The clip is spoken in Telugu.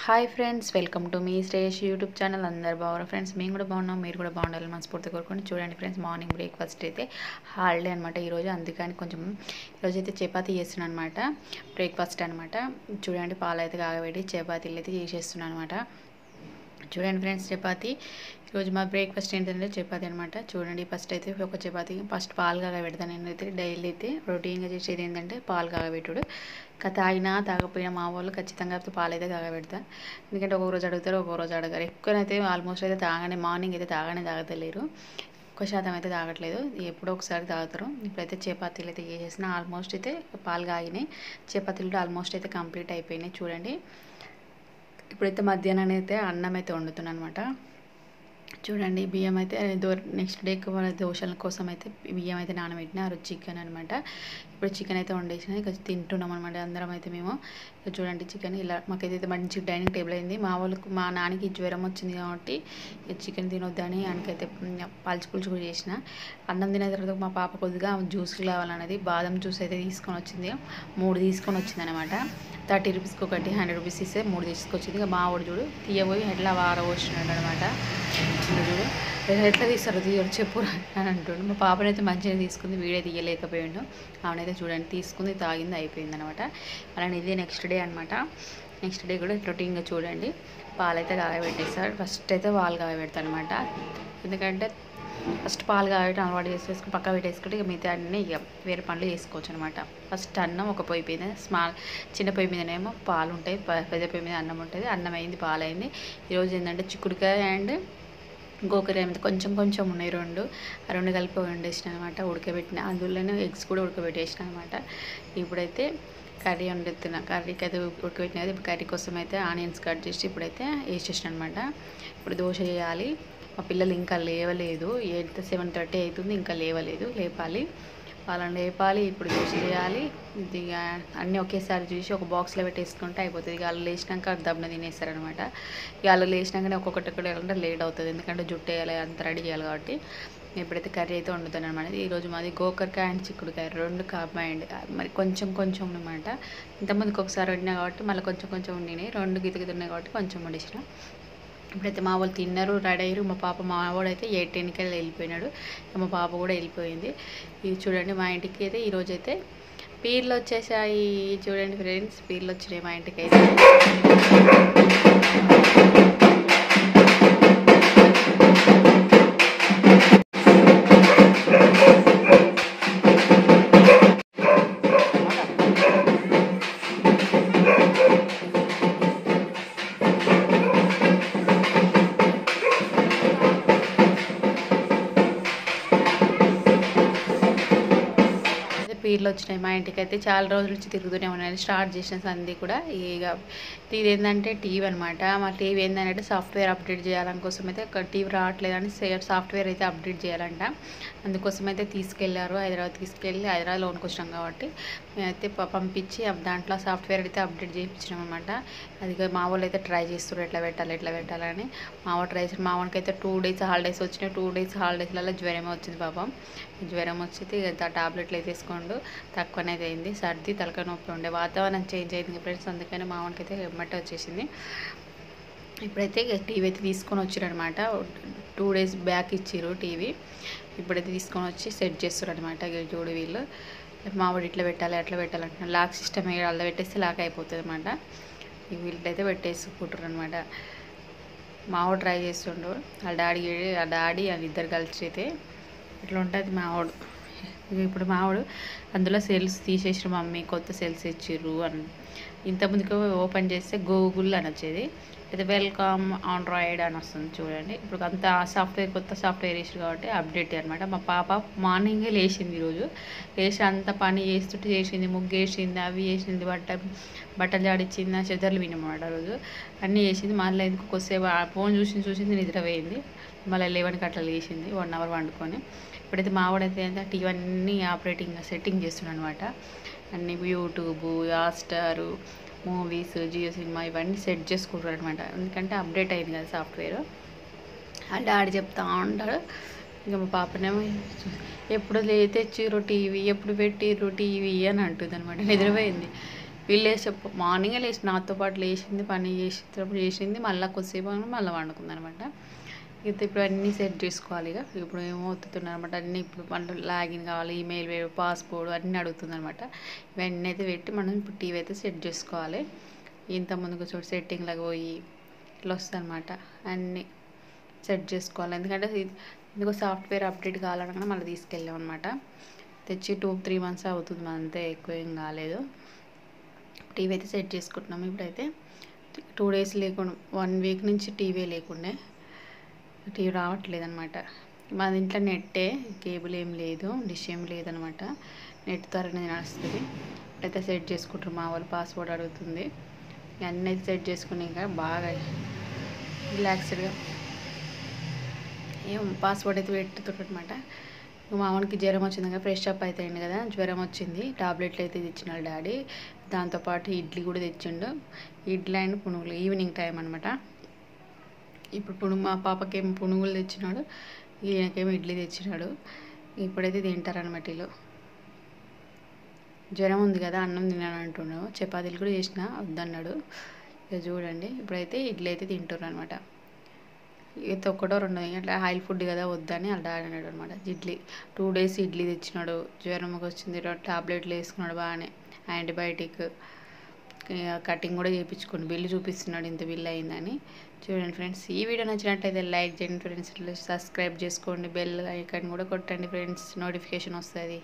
Hi friends, welcome to me Shreyas YouTube channel. అందరు బాగున్నారు ఫ్రెండ్స్. మేము కూడా బాగున్నాం, మీరు కూడా బాగుండాలని మనస్ఫూర్తిగా కోరుకోండి. చూడండి ఫ్రెండ్స్, మార్నింగ్ బ్రేక్ఫాస్ట్ అయితే హాలిడే అనమాట ఈరోజు. అందుకని కొంచెం ఈరోజు అయితే చపాతీ చేస్తున్నాను అనమాట. బ్రేక్ఫాస్ట్ అనమాట. చూడండి, పాలు అయితే కాగబెట్టి చపాతీలు అయితే చేసేస్తున్నాను అనమాట. చూడండి ఫ్రెండ్స్, చపాతీ ఈరోజు మా బ్రేక్ఫాస్ట్ ఏంటంటే చపాతీ అనమాట. చూడండి, ఫస్ట్ అయితే ఒక చపాతీ ఫస్ట్ పాలు కాగబెడతాను. నేనైతే డైలీ అయితే రొటీన్గా చేసేది ఏంటంటే పాలు కాగబెట్టుడు. తాగినా తాగకపోయినా మా వాళ్ళు ఖచ్చితంగా పాలు అయితే కాగబెడతా. ఎందుకంటే ఒక్కొక్క రోజు అడుగుతారు, ఒక్కొక్క రోజు అడగారు. ఎక్కువనైతే ఆల్మోస్ట్ అయితే మార్నింగ్ అయితే తాగలేరు. ఎక్కువ శాతం అయితే తాగట్లేదు, ఎప్పుడో ఒకసారి తాగుతారు. ఇప్పుడైతే చపాతీలు అయితే చేసేసిన. ఆల్మోస్ట్ అయితే పాలు కాగినాయి, చపాతీలు ఆల్మోస్ట్ అయితే కంప్లీట్ అయిపోయినాయి. చూడండి, ఇప్పుడైతే మధ్యాహ్నం అయితే అన్నం అయితే వండుతున్నాను అనమాట. చూడండి, బియ్యం అయితే నెక్స్ట్ డేకి దోశల కోసం అయితే బియ్యం అయితే నానబెట్టిన. ఆ రోజు చికెన్ అనమాట. ఇప్పుడు చికెన్ అయితే వండేసిన, ఇక తింటున్నాం అనమాట అందరం అయితే మేము. ఇక చూడండి, చికెన్ ఇలా మాకైతే మంచి డైనింగ్ టేబుల్ అయింది. మా నాన్నకి జ్వరం వచ్చింది కాబట్టి ఇక చికెన్ తినొద్దని ఆయనకైతే పులుసు కూడా చేసిన. అన్నం తిన తర్వాత మా పాప కొద్దిగా జ్యూస్లు కావాలన్నది బాదం జ్యూస్ అయితే తీసుకొని వచ్చింది. 3 తీసుకొని వచ్చింది అనమాట. 30 రూపీస్కి ఒకటి, 100 రూపీస్ ఇస్తే 3 తీసుకొచ్చింది. ఇక మా వాడు చూడు తీయబోయి ఎట్లా వారవచ్చినాడు అనమాట. చూడు ఎట్లా తీస్తారు, తీయడు చెప్పు అని అంటుండు. మా పాపనైతే మంచిగా తీసుకుంది, వీడియో తీయలేకపోయాడు. ఆమెనైతే చూడండి తీసుకుంది, తాగింది, అయిపోయింది అనమాట. అలానే ఇది నెక్స్ట్ డే అనమాట. నెక్స్ట్ డే కూడా రొటీన్గా చూడండి, పాలైతే కాగబెట్టేస్తాడు. ఫస్ట్ అయితే పాలు కాగబెడతాను అనమాట. ఎందుకంటే ఫస్ట్ పాలు కాగబెట్టి అలవాటు చేసుకుని పక్క పెట్టేసుకుంటే ఇక మిగతా అన్నీ ఇక వేరే పనులు చేసుకోవచ్చు అనమాట. ఫస్ట్ అన్నం ఒక పొయ్యి మీద చిన్న పొయ్యి మీదనేమో పాలు ఉంటాయి, పెద్ద పొయ్యి మీద అన్నం ఉంటుంది. అన్నం అయింది, పాలు అయింది. ఈరోజు ఏంటంటే చిక్కుడుకాయ అండ్ గోకర మీద కొంచెం ఉన్నాయి, ఆ రెండు కలిపి వండేసిన అనమాట. ఉడకబెట్టిన, అందులోనే ఎగ్స్ కూడా ఉడకబెట్టేసిన అనమాట. ఇప్పుడైతే కర్రీ వండుతున్నా. కర్రీకి అయితే ఉడకబెట్టిన కదా, ఇప్పుడు కర్రీ కోసం అయితే ఆనియన్స్ కట్ చేసి ఇప్పుడైతే వేసేసిన అనమాట. ఇప్పుడు దోశ చేయాలి. మా పిల్లలు ఇంకా లేవలేదు, 7:30 అవుతుంది, ఇంకా లేవలేదు. లేపాలి, వాళ్ళని లేపాలి. ఇప్పుడు దోశ చేయాలి. ఇక అన్నీ ఒకేసారి చూసి ఒక బాక్స్లో పెట్టేసుకుంటే అయిపోతుంది. ఇక వాళ్ళు లేచినాక దబ్బున తినేస్తారనమాట. ఇక వాళ్ళు లేచినాకనే ఒక్కొక్కటి వెళ్ళాలంటే లేట్ అవుతుంది, ఎందుకంటే జుట్టు వేయాలి, అంత రెడీ చేయాలి కాబట్టి. ఎప్పుడైతే కర్రీ అయితే వండుతాను అనమాట. ఈరోజు మాది గోకరకాయ అండ్ చిక్కుడుకాయ 2 కంబైన్డ్. మరి కొంచెం అనమాట. ఇంతమందికి ఒకసారి వండినా కాబట్టి మళ్ళీ కొంచెం వండినాయి. 2 గితగిత ఉన్నాయి కాబట్టి కొంచెం వండిసిన. ఇప్పుడైతే మా వాళ్ళు తిన్నారు, రెడీ అయ్యారు. మా వాడు అయితే 8:10కి వెళ్ళిపోయినాడు. మా పాప కూడా వెళ్ళిపోయింది. ఇది చూడండి, మా ఇంటికి అయితే ఈరోజు అయితే పీర్లు వచ్చేసాయి. చూడండి ఫ్రెండ్స్, పీర్లు వచ్చినాయి మా ఇంటికి అయితే. పీర్లు వచ్చినాయి మా ఇంటికి అయితే. చాలా రోజుల నుంచి తిరుగుతూనే ఉన్నాయి. స్టార్ట్ చేసిన సంది కూడా ఇక ఇది ఏంటంటే టీవీ అనమాట. మా టీవీ ఏంటంటే సాఫ్ట్వేర్ అప్డేట్ చేయాలని కోసం అయితే టీవీ రావట్లేదని సాఫ్ట్వేర్ అయితే అప్డేట్ చేయాలంట. అందుకోసం అయితే తీసుకెళ్లారు, హైదరాబాద్ లోన్కి వచ్చినాం కాబట్టి మేమైతే పంపించి దాంట్లో సాఫ్ట్వేర్ అయితే అప్డేట్ చేయించినాం అనమాట. అది మా వాళ్ళు అయితే ట్రై చేస్తారు ఎట్లా పెట్టాలని. మా వాడు ట్రై చేసి, మా వాడికి అయితే 2 డేస్ హాలిడేస్ వచ్చినాయి. 2 డేస్ హాలిడేస్లలో జ్వరమే వచ్చింది పాపం. జ్వరం వచ్చితే ఇక టాబ్లెట్లు అయితే వేసుకోండు, తక్కువనే అయింది. సర్ది, తలకాయ నొప్పి ఉండే, వాతావరణం చేంజ్ అయింది ఫ్రెండ్స్. అందుకని మా వానికి అయితే ఎమ్మటే వచ్చేసింది. ఇప్పుడైతే టీవీ అయితే తీసుకొని వచ్చారనమాట. 2 డేస్ బ్యాక్ ఇచ్చారు టీవీ. ఇప్పుడైతే తీసుకొని వచ్చి సెట్ చేస్తారు అనమాట. చూడు వీళ్ళు మావాడు ఇట్లా పెట్టాలి అట్లా పెట్టాలంటున్నారు. లాక్ సిస్టమ్ అలా పెట్టేస్తే లాక్ అయిపోతుంది అనమాట. వీళ్ళైతే పెట్టేసుకుంటారు అనమాట. మావాడు ట్రై చేస్తుండు, వాళ్ళ డాడీ అని ఇద్దరు కలిసి అయితే ఇట్లా ఉంటుంది మావాడు. ఇప్పుడు మావాడు అందులో సెల్స్ తీసేసిన, మమ్మీ కొత్త సెల్స్ ఇచ్చిర్రు అని. ఇంతకుముందుకు ఓపెన్ చేస్తే గూగుల్ అని వచ్చేది, అయితే వెల్కమ్ ఆండ్రాయిడ్ అని వస్తుంది చూడండి. ఇప్పుడు అంత కొత్త సాఫ్ట్వేర్ వేసారు కాబట్టి అప్డేట్ అనమాట. మా పాప మార్నింగే లేచింది ఈరోజు. లేచి అంత పని చేసింది, ముగ్గు వేసింది, అవి వేసింది, బట్టలు జాడిచ్చింది, చెదర్లు వినమాట. రోజు అన్నీ చేసింది. మళ్ళీ ఎందుకు కొద్దిసేపు ఫోన్ చూసింది, నిద్ర పోయింది. మళ్ళీ 11కి అట్లా లేచింది, 1 అవర్ వండుకొని. ఇప్పుడైతే మావాడైతే టీవీ అన్నీ సెట్టింగ్ చేస్తున్నాడు అనమాట. అన్ని YouTube, Hotstar, movies, Jio cinema ఇవన్నీ సెట్ చేసుకుంటారు అనమాట. ఎందుకంటే అప్డేట్ అయింది కదా సాఫ్ట్వేర్. ఆ డాడీ చెప్తా ఉంటాడు. ఇక మా పాపనేమో ఎప్పుడు తెచ్చిర్రు టీవీ, ఎప్పుడు పెట్టిర్రు టీవీ అని అంటుంది అనమాట. నిద్రపోయింది. వీళ్ళు లేచి మార్నింగే లేచి నాతో పాటు లేచింది, పని చేసేటప్పుడు చేసింది, మళ్ళీ కొద్దిసేపు మళ్ళీ వండుకుంది అనమాట. ఇప్పుడు అన్నీ సెట్ చేసుకోవాలి. ఇప్పుడు ఏమవుతుంది అనమాట, అన్నీ ఇప్పుడు మన లాగిన్ కావాలి, ఈమెయిల్ పాస్పోర్ట్ అన్నీ అడుగుతుంది అనమాట. ఇవన్నీ అయితే పెట్టి మనం ఇప్పుడు టీవీ అయితే సెట్ చేసుకోవాలి. ఇంత ముందుకు చూడు సెట్టింగ్లకు పోయి ఇట్లా వస్తుంది అనమాట. అన్నీ సెట్ చేసుకోవాలి. ఎందుకంటే ఇందుకు సాఫ్ట్వేర్ అప్డేట్ కావాలన్నా మళ్ళీ తీసుకెళ్ళాం అనమాట. తెచ్చి 2-3 months అవుతుంది, అంతే, ఎక్కువ ఏం కాలేదు. టీవీ అయితే సెట్ చేసుకుంటున్నాము. ఇప్పుడైతే 2 days లేకుండా 1 week నుంచి టీవీ లేకుండే, టీవీ రావట్లేదు అనమాట. మా ఇంట్లో నెట్టే, కేబుల్ ఏం లేదు, డిష్ ఏం లేదనమాట. నెట్ ద్వారానే నడుస్తుంది. ఇప్పుడైతే సెట్ చేసుకుంటారు. మా వాళ్ళు పాస్వర్డ్ అడుగుతుంది. అన్నీ అయితే సెట్ చేసుకుని ఇంకా బాగా రిలాక్స్డ్గా ఏం పాస్వర్డ్ అయితే పెట్టుతుంటనమాట. మామూలుకి జ్వరం వచ్చింది కదా, ఫ్రెష్ అప్ అయిపోయింది కదా, జ్వరం వచ్చింది, టాబ్లెట్లు అయితే తెచ్చినాడు డాడీ. దాంతోపాటు ఇడ్లీ కూడా తెచ్చిండు. ఇడ్లీ అండ్ పునుగులు ఈవినింగ్ టైం అనమాట. ఇప్పుడు మా పాపకేమో పునుగులు తెచ్చినాడు, ఈయనకేమో ఇడ్లీ తెచ్చినాడు. ఇప్పుడైతే తింటారనమాట వీళ్ళు. జ్వరం ఉంది కదా, అన్నం తినాను అంటున్నాడు. చపాతీలు కూడా చేసిన, వద్దన్నాడు. ఇక చూడండి, ఇప్పుడైతే ఇడ్లీ అయితే తింటారు అనమాట. ఇది ఒకటో రెండో అట్లా ఆయిల్ ఫుడ్ కదా వద్దని అలా అన్నాడు అనమాట. ఇడ్లీ 2 days ఇడ్లీ తెచ్చినాడు. జ్వరం వచ్చింది, టాబ్లెట్లు వేసుకున్నాడు బాగానే, యాంటీబయాటిక్. కటింగ్ కూడా చేయించుకోండి, బిల్లు చూపిస్తున్నాడు ఇంత బిల్లు అయిందని. చూడండి ఫ్రెండ్స్, ఈ వీడియో నచ్చినట్టయితే లైక్ చేయండి ఫ్రెండ్స్, సబ్స్క్రైబ్ చేసుకోండి, బెల్ ఐకాన్ కూడా కొట్టండి ఫ్రెండ్స్, నోటిఫికేషన్ వస్తుంది.